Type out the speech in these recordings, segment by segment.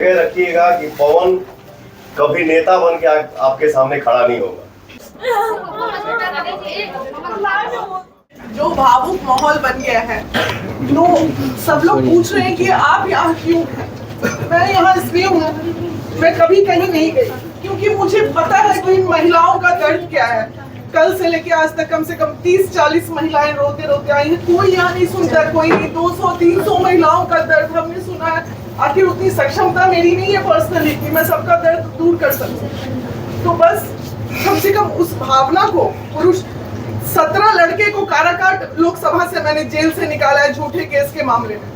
रखिएगा कि पवन कभी नेता बन के आपके सामने खड़ा नहीं होगा। जो भावुक माहौल बन गया है, तो सब लोग पूछ रहे हैं कि आप यहाँ क्यों हैं। मैं यहाँ इसलिए हूँ, मैं कभी कहीं नहीं गई क्योंकि मुझे पता है कि इन महिलाओं का दर्द क्या है। कल से लेके आज तक कम से कम 30-40 महिलाएं रोते रोते आई हैं। कोई यहाँ नहीं सुनता, कोई नहीं। 200-300 महिलाओं का दर्द हमने सुना है। आखिर उतनी सक्षमता मेरी नहीं है पर्सनली कि मैं सबका दर्द दूर कर सकूं। तो बस कम से कम उस भावना को, पुरुष 17 लड़के को काराकाट लोकसभा से मैंने जेल से निकाला है झूठे केस के मामले में।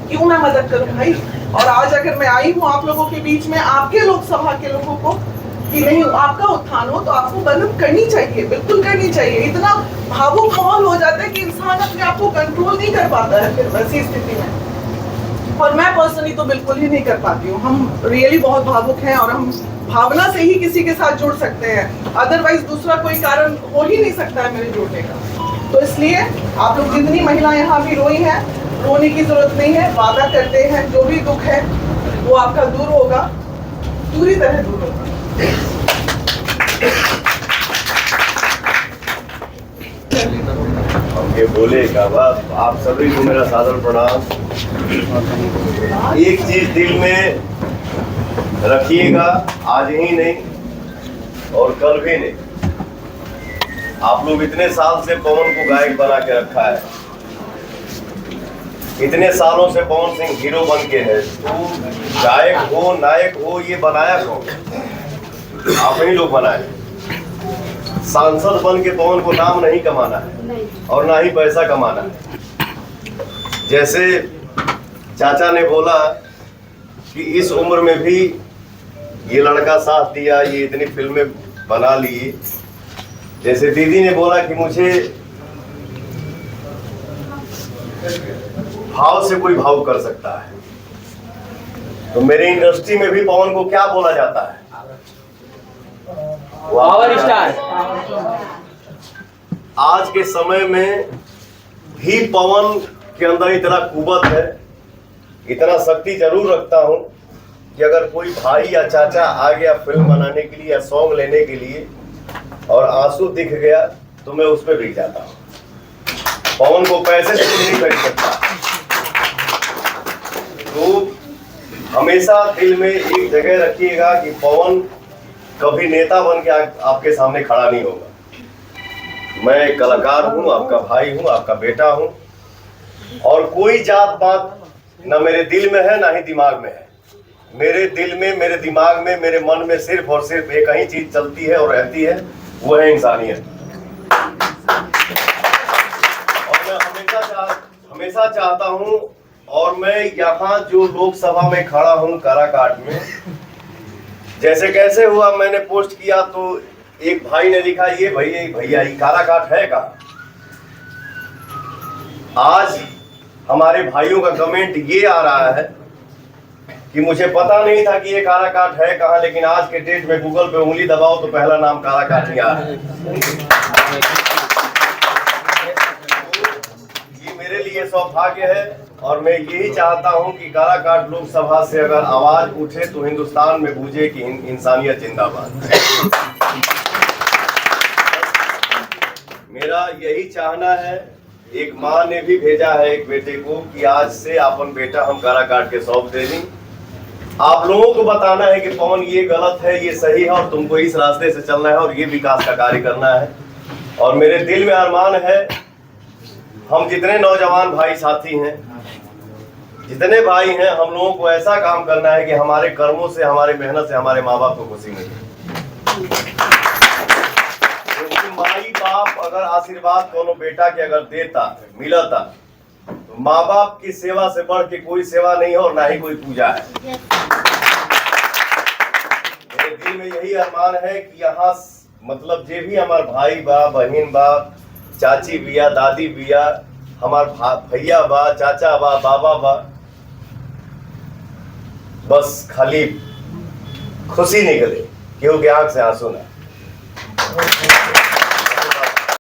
क्यों मैं मदद करूं भाई। और आज अगर मैं आई हूं आप लोगों के बीच में, आपके लोकसभा के लोगों को, कि नहीं आपका उत्थान हो तो आपको मदद करनी चाहिए, बिल्कुल करनी चाहिए। इतना भावुक माहौल हो जाता है कि इंसान अपने आप को कंट्रोल नहीं कर पाता है फिर वैसी स्थिति में। और मैं पर्सनली तो बिल्कुल ही नहीं कर पाती हूँ। हम रियली बहुत भावुक हैं और हम भावना से ही किसी के साथ जुड़ सकते हैं, अदरवाइज दूसरा कोई कारण हो ही नहीं सकता है मेरे जुड़ने का। तो इसलिए आप लोग जितनी महिलाएं यहाँ भी रोई हैं, रोने की जरूरत नहीं है। वादा करते हैं जो भी दुख है वो आपका दूर होगा, पूरी तरह दूर होगा। हम ये बोलेगा बस आप सभी को मेरा सादर प्रणाम। एक चीज दिल में रखिएगा, आज ही नहीं और कल भी नहीं। आप लोग इतने साल से पवन को गायक बना के रखा है, इतने सालों से पवन सिंह हीरो बन के है। तो गायक हो नायक हो ये बनाया कौन? आप ही लोग बनाए। सांसद बन के पवन को नाम नहीं कमाना है और ना ही पैसा कमाना है। जैसे चाचा ने बोला कि इस उम्र में भी ये लड़का साथ दिया, ये इतनी फिल्में बना ली। जैसे दीदी ने बोला कि मुझे भाव से कोई भाव कर सकता है, तो मेरे इंडस्ट्री में भी पवन को क्या बोला जाता है? Power star. आज के समय में भी पवन के अंदर इतना कुवत है, इतना शक्ति जरूर रखता हूं कि अगर कोई भाई या चाचा आ गया फिल्म बनाने के लिए या सॉन्ग लेने के लिए और आंसू दिख गया तो मैं उस पर बिक जाता हूं। पवन को पैसे से कुछ नहीं कर सकता। तो हमेशा दिल में एक जगह रखिएगा कि पवन कभी नेता बन के आपके सामने खड़ा नहीं होगा। मैं एक कलाकार हूं, आपका भाई हूं, आपका बेटा हूं और कोई जात पात ना मेरे दिल में है ना ही दिमाग में है। मेरे दिल में, मेरे दिमाग में, मेरे मन में सिर्फ और सिर्फ एक ही चीज चलती है और रहती है, वो है इंसानियत। और मैं हमेशा चाहता हूं, और मैं यहाँ जो लोकसभा में खड़ा हूं काराकाट में, जैसे कैसे हुआ मैंने पोस्ट किया तो एक भाई ने लिखा ये भैया ये काराकाट है कहाँ? आज हमारे भाइयों का कमेंट ये आ रहा है कि मुझे पता नहीं था कि ये काराकाट है कहाँ, लेकिन आज के डेट में गूगल पे उंगली दबाओ तो पहला नाम काराकाट ही आ रहा है। ये मेरे लिए सौभाग्य है और मैं यही चाहता हूं कि काराकाट लोकसभा से अगर आवाज उठे तो हिंदुस्तान में गूंजे कि इंसानियत जिंदाबाद। मेरा यही चाहना है। एक माँ ने भी भेजा है एक बेटे को कि आज से अपन बेटा हम काराकाट के सौंप दे दें। आप लोगों को बताना है कि पवन ये गलत है, ये सही है और तुमको इस रास्ते से चलना है और ये विकास का कार्य करना है। और मेरे दिल में अरमान है, हम जितने नौजवान भाई साथी हैं, जितने भाई हैं, हम लोगों को ऐसा काम करना है कि हमारे कर्मों से, हमारे मेहनत से हमारे माँ बाप को खुशी मिले। माई बाप अगर आशीर्वाद कोनो बेटा के अगर देता मिलता तो माँ बाप की सेवा से बढ़ के कोई सेवा नहीं है और ना ही कोई पूजा है। मेरे दिल में यही अरमान है कि यहाँ मतलब जे भी हमारे भाई बा, बहन बा, चाची बिया, दादी बिया, हमार भैया बा, चाचा बा, बाबा बा, बस खाली खुशी निकले, क्योंकि आंख से आंसू ना।